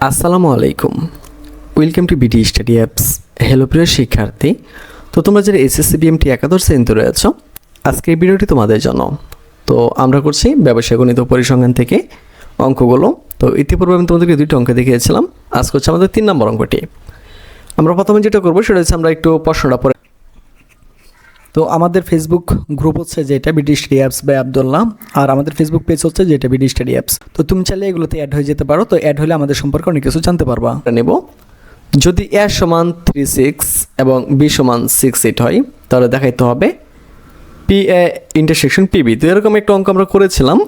আসসালামু আলাইকুম, welcome to BD study apps. Hello প্রিয় শিক্ষার্থী, তো তোমরা যারা এসএসসি বিএমটি একাদশ শ্রেণীতে রয়েছ, আজকে এই ভিডিওটি তোমাদের জন্য। তো আমরা করছি ব্যবসায় গণিত পরিসংখ্যান থেকে অঙ্কগুলো। তো ইতিপূর্বে আমি তোমাদেরকে দুইটা অঙ্ক দেখিয়েছিলাম, আজকে হচ্ছে আমাদের 3 নম্বর অঙ্কটি। আমরা প্রথমে যেটা করবো সেটা হচ্ছে আমরা একটু প্রশ্নটা পড়ে। তো আমাদের ফেসবুক গ্রুপ হচ্ছে যেটা BD study apps by Abdullah, আর আমাদের ফেসবুক পেজ হচ্ছে যেটা বিডি স্টাডি অ্যাপস। তো তুমি চাইলে এগুলোতে অ্যাড হয়ে যেতে পারো। তো অ্যাড হলে আমাদের সম্পর্কে অনেক কিছু জানতে পারবা। নেব, যদি a সমান 3/6 এবং b সমান 6/8 হয়, তাহলে দেখাইতে হবে পি এ ইন্টারসেকশন পিবি। তো এরকম একটা অঙ্ক আমরা করেছিলাম।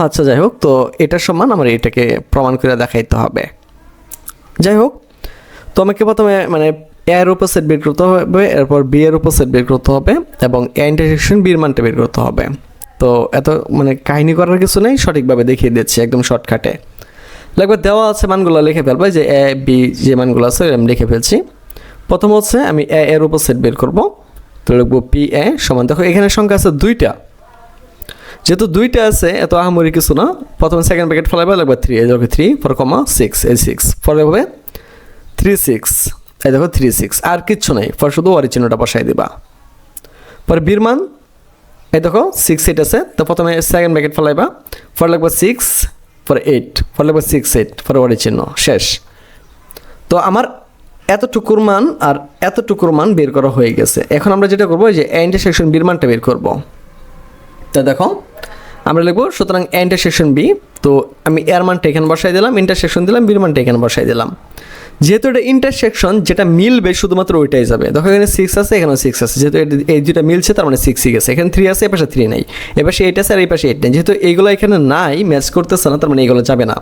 আচ্ছা, যাই হোক, তো এটার সমান আমার এটাকে প্রমাণ করে দেখাইতে হবে। যাই হোক, তো আমাকে প্রথমে এ এর উপর সেট বের করতে হবে, এরপর বি এর উপর সেট বের করতে হবে এবং এ ইন্টারসেকশন বির মানটা বের করতে হবে। তো এত কাহিনী করার কিছু নেই, সঠিকভাবে দেখিয়ে দিচ্ছি একদম শর্টকাটে। লাগবে দেওয়া আছে মানগুলো লিখে ফেলবো, যে এ বি যে মানগুলো আছে আমি লিখে ফেলছি। প্রথম হচ্ছে আমি এ এর উপর সেট বের করবো। তো লিখবো পি এ সমান, দেখো এখানে সংখ্যা আছে 2টা, যেহেতু 2টা আছে এত আহামরি কিছু না। প্রথমে সেকেন্ড ব্র্যাকেট ফেলাবে, লাগবে 3, এই দেখো 3 4, 6, এই 6 পরে হবে 3/6, এই দেখো 3/6, আর কিচ্ছু নেই, পরে শুধু ওয়ারি চিহ্নটা বসাই দিবা। পরে বীর মান, এই দেখো 6/8 আছে, তো প্রথমে সেকেন্ড ব্র্যাকেট ফেলাইবা, পরে লাগবে 6, পরে 8, পরে লাগবে 6/8, পরে ওয়ারি চিহ্ন, শেষ। তো আমার এতটুকুর মান আর এতটুকুর মান বের করা হয়ে গেছে। এখন আমরা যেটা করবো, যে এ ইন্টারসেকশন বির মানটা বের করবো। তো দেখো আমরা লিখবো, সুতরাং এ ইন্টারসেকশন বি। তো আমি এর মানটা এখানে বসাই দিলাম, ইন্টারসেকশন দিলাম, বির মানটা এখানে বসাই দিলাম। যেহেতু এটা ইন্টারসেকশন, যেটা মিলবে শুধুমাত্র ওইটাই যাবে। দেখো এখানে 6 আছে, এখানেও 6 আছে, যেহেতু এই দুটা মিলছে তার মানে 6ই গেছে। এখানে 3 আছে, এ পাশে 3 নাই, এ পাশে 8 আছে আর এই পাশে 8 নেই। যেহেতু এইগুলো এখানে নাই, ম্যাচ করতেছে না, তার মানে এইগুলো যাবে না,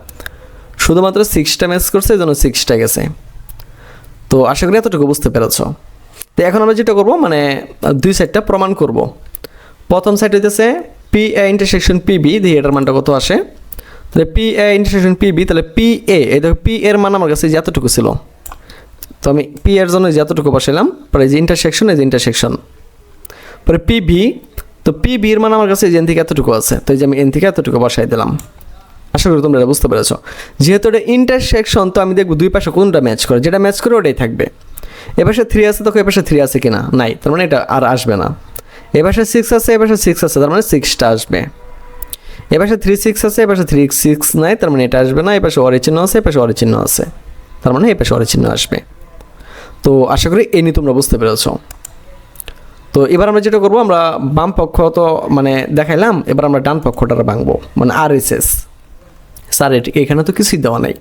শুধুমাত্র 6টা ম্যাচ করছে, এই জন্য 6টা গেছে। তো আশা করি এতটুকু বুঝতে পেরেছ। তো এখন আমরা যেটা করবো, দুই সাইডটা প্রমাণ করব। প্রথম সাইড হইতেছে পি এ ইন্টারসেকশন পিবি, দিয়ে এটার মানটা কত আসে। তাহলে পি এ ইন্টারসেকশন পিবি, তাহলে পি এ, এই দেখো পি এর মান আমার কাছে যতটুকু ছিল, তো আমি পি এর জন্য যতটুকু বসাইলাম। পরে এই যে ইন্টারসেকশন, এই যে ইন্টারসেকশন, পরে পিবি, তো পিবি এর মান আমার কাছে এন থেকে এতটুকু আছে, তো এই যে আমি এন থেকে এতটুকু বসাই দিলাম। আশা করি তোমরা এটা বুঝতে পেরেছ। যেহেতু এটা ইন্টারসেকশন, তো আমি দেখবো দুই পাশে কোনটা ম্যাচ করে, যেটা ম্যাচ করে ওটাই থাকবে। এ পাশে 3 আছে, দেখো এ পাশে 3 আছে কিনা, নাই, তার মানে এটা আর আসবে না। এ পাশে 6 আছে, এ পাশে 6 আছে, তার মানে 6টা আসবে। এ পাশে 3/6 আছে, এ পাশে 3/6 নাই, তার মানে এটা আসবে না। এ পাশে ওয়ারি চিহ্ন আছে, এ পাশে ওয়ারি চিহ্ন আছে, তার মানে এ পাশে ওয়ারি চিহ্ন আসবে। তো আশা করি এই নিয়ে তোমরা বুঝতে পেরেছ। তো এবার আমরা যেটা করবো, আমরা বাম পক্ষ তো দেখাইলাম, এবার আমরা ডান পক্ষটা ভাঙবো, RSS। স্যার এখানে তো কিছুই দেওয়া নাই।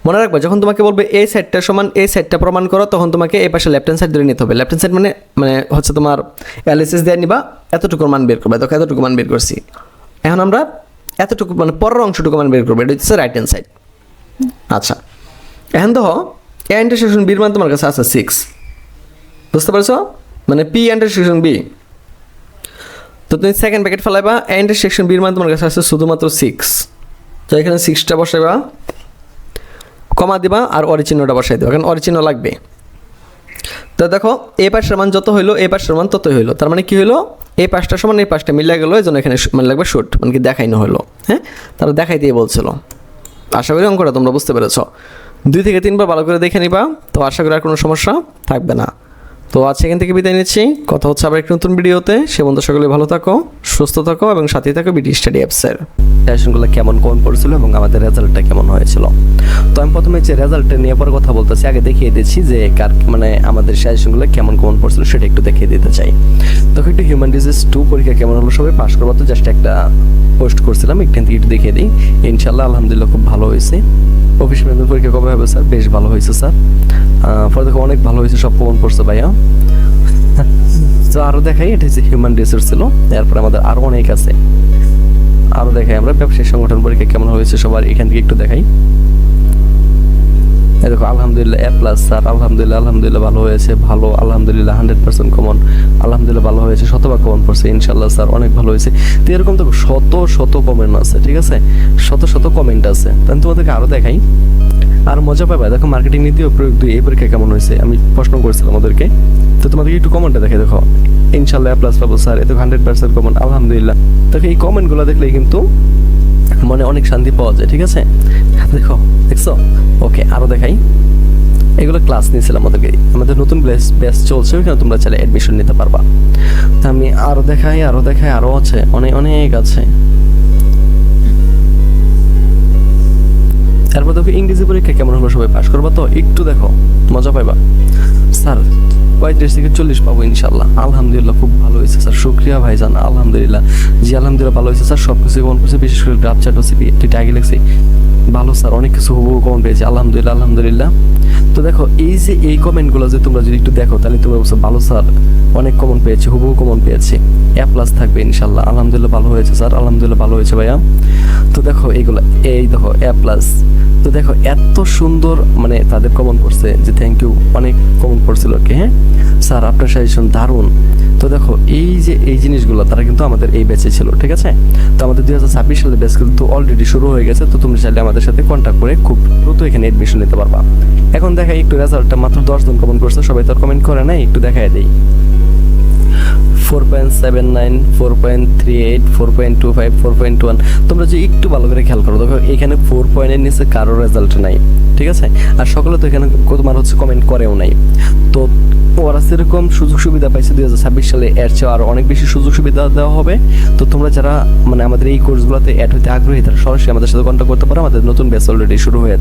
মনে রাখবা, যখন তোমাকে বলবে এই সাইডটা সমান এই সাইডটা প্রমাণ করো, তখন তোমাকে এই পাশে লেফট হ্যান্ড সাইড ধরে নিতে হবে। লেফট হ্যান্ড সাইড হচ্ছে তোমার LSS দিয়ে নিবা, এতটুকুর মান বের করবে। দেখো এতটুকু মান বের করছি। এখন আমরা এতটুকু পরের অংশটুকু মান বের করবো, এটা হচ্ছে রাইট হ্যান্ড সাইড। আচ্ছা, এখন দেখো এ ইন্টারসেকশন বির মান তোমার কাছে আছে 6, বুঝতে পারছো? পি ইন্টারসেকশন বি, তো তুমি সেকেন্ড ব্র্যাকেট ফেলাইবা, এ ইন্টারসেকশন বির মান তোমার কাছে আছে শুধুমাত্র 6, তো এখানে 6টা বসাইবা, কমা দিবা আর অরিচিহ্নটা বসাই দেবা, কারণ অরিচিহ্ন লাগবে। তো দেখো এই পাশের মান যত হইলো, এই পাশের মান ততই হইলো, তার মানে কি হইলো, এই পাশটা সমান এই পাশটা মিলে গেলো, এই জন্য এখানে লাগবে শুট, কি দেখাইনো হইলো। হ্যাঁ, তারা দেখাই দিয়ে বলছিল। আশা করি অঙ্কটা তোমরা বুঝতে পেরেছো। 2 থেকে 3 বার ভালো করে দেখে নিবা, তো আশা করি আর কোনো সমস্যা থাকবে না। তো আজ এখান থেকে বিদায় নিচ্ছি, কথা হচ্ছে আবার একটি নতুন ভিডিওতে। সে বন্ধু সকলে ভালো থাকো, সুস্থ থাকো এবং সাথেই থাকো বিডি স্টাডি অ্যাপসের। সাজেশনগুলো কেমন পড়ছিল এবং আমাদের রেজাল্টটা কেমন হয়েছিল। তো আমি প্রথমে যে রেজাল্টটা নিয়ে পরে কথা বলতেছি, আগে দেখিয়ে দিচ্ছি যে কার আমাদের সাজেশনগুলো কেমন পড়ছিল সেটা একটু দেখিয়ে দিতে চাই। তখন একটু হিউম্যান ডিজিজ 2 পরীক্ষা কেমন হলো, সবাই পাস করবো, তো জাস্ট একটা পোস্ট করছিলাম, এখান থেকে একটু দেখিয়ে দিই। ইনশাল্লাহ আলহামদুলিল্লাহ খুব ভালো হয়েছে। অফিস ম্যানেজমেন্ট পরীক্ষা কবে হবে স্যার? বেশ ভালো হয়েছে স্যার। পরে দেখো অনেক ভালো হয়েছে, সব কমন পড়ছে ভাইয়া। তো আরও দেখাই, এটা হচ্ছে হিউম্যান রিসোর্স ছিল, এরপরে আমাদের আরও অনেক আছে। আরও দেখাই আমরা ব্যবসায়িক সংগঠন পরীক্ষা কেমন হয়েছে সবার, এখান থেকে একটু দেখাই। দেখো আলহামদুলিল্লাহ A+ স্যার, আলহামদুলিল্লাহ ভালো হয়েছে, ভালো আলহামদুলিল্লাহ 100% কমন, আলহামদুলিল্লাহ ভালো হয়েছে, শতভাগ কমন পড়ছে, ইনশাল্লাহ স্যার অনেক ভালো হয়েছে। তো এরকম তো শত কমেন্ট আছে, ঠিক আছে, শত কমেন্ট আছে। তাহলে তোমাদেরকে আরও দেখাই, আর মজা পাবে। দেখো মার্কেটিং নীতি ও প্রয়োগ 2 এই পরীক্ষা কেমন হয়েছে, আমি প্রশ্ন করেছিলাম ওদেরকে, তো তোমাদেরকে একটু কমেন্টটা দেখে দেখো। ইনশাল্লাহ A+ পাবো স্যার, এতে 100% কমন, আলহামদুলিল্লাহ। দেখো এই কমেন্টগুলো দেখলে কিন্তু মনে অনেক শান্তি পাওয়া যায়, ঠিক আছে। দেখো দেখছো? ওকে, আরও দেখাই। এগুলো ক্লাস নিয়েছিলাম আমাদের নতুন ব্যাচ চলছে, ওইখানে তোমরা চাইলে অ্যাডমিশন নিতে পারবা। তা আমি আরও দেখাই, আরও আছে, অনেক আছে। তারপর দেখো ইংরেজি পরীক্ষা কেমন হলো, সবাই পাস করবা তো? একটু দেখো, মজা পাইবা। স্যার 35 থেকে 40 পাবো ইনশাল্লাহ। আলহামদুলিল্লাহ, খুব ভালো হয়েছে স্যার, শুক্রিয়া ভাইজান, আলহামদুলিল্লাহ। জি আলহামদুলিল্লাহ, ভালো হয়েছে স্যার, সব কিছু কমন করছে, বিশেষ করে গ্রাফ চার্ট ও সিপি দুইটা আগে লিখছি। ভালো স্যার, অনেক কিছু হুবহু কমন পেয়েছি, আলহামদুলিল্লাহ আলহামদুলিল্লাহ। তো দেখো এই যে এই কমেন্টগুলো যে তোমরা যদি একটু দেখো, তাহলে তোমরা বলছো ভালো স্যার, অনেক কমন পেয়েছি, হুবহু কমন পেয়েছি, A+ থাকবে ইনশাল্লাহ। আলহামদুলিল্লাহ, ভালো হয়েছে স্যার, আলহামদুলিল্লাহ ভালো হয়েছে ভাইয়া। তো দেখো এইগুলো, এই দেখো A+। তো দেখো এত সুন্দর মানে তাদের কমন পড়ছে যে থ্যাংক ইউ, অনেক কমন পড়ছিল আর কি। হ্যাঁ স্যার, আপনার সাজেশন দারুণ। তো দেখো এই যে এই জিনিসগুলো তারা কিন্তু আমাদের এই ব্যাচে ছিল, ঠিক আছে? তো আমাদের 2026 সালে ব্যাচ কিন্তু অলরেডি শুরু হয়ে গেছে। তো তুমি চাইলে আমাদের সাথে কন্ট্যাক্ট করে খুব দ্রুত এখানে এডমিশন নিতে পারবা। এখন দেখাই একটু রেজাল্টটা, মাত্র 10 জন কমেন্ট করছে, সবাই তো আর কমেন্ট করে নাই, একটু দেখাই দেই। 4.79, 4.38, 4.25, 4.1। তোমরা যে একটু ভালো করে খেয়াল করো, দেখো এখানে 4 পয়েন্টের নিচে কারো রেজাল্ট নাই, ঠিক আছে? আর সকলে তো এখানে তোমার হচ্ছে কমেন্ট করেও নাই। তো ওরা সেরকম সুযোগ সুবিধা পাইছে 2026 সালে, এর চেয়ে আরো অনেক বেশি সুযোগ সুবিধা দেওয়া হবে। তো তোমরা যারা মানে আমাদের এই কোর্সগুলোতে অ্যাড হতে আগ্রহী, তারা সরাসরি আমাদের সাথে কন্ট্যাক্ট করতে পারো। আমাদের নতুন ব্যাচ অলরেডি শুরু হয়েছে।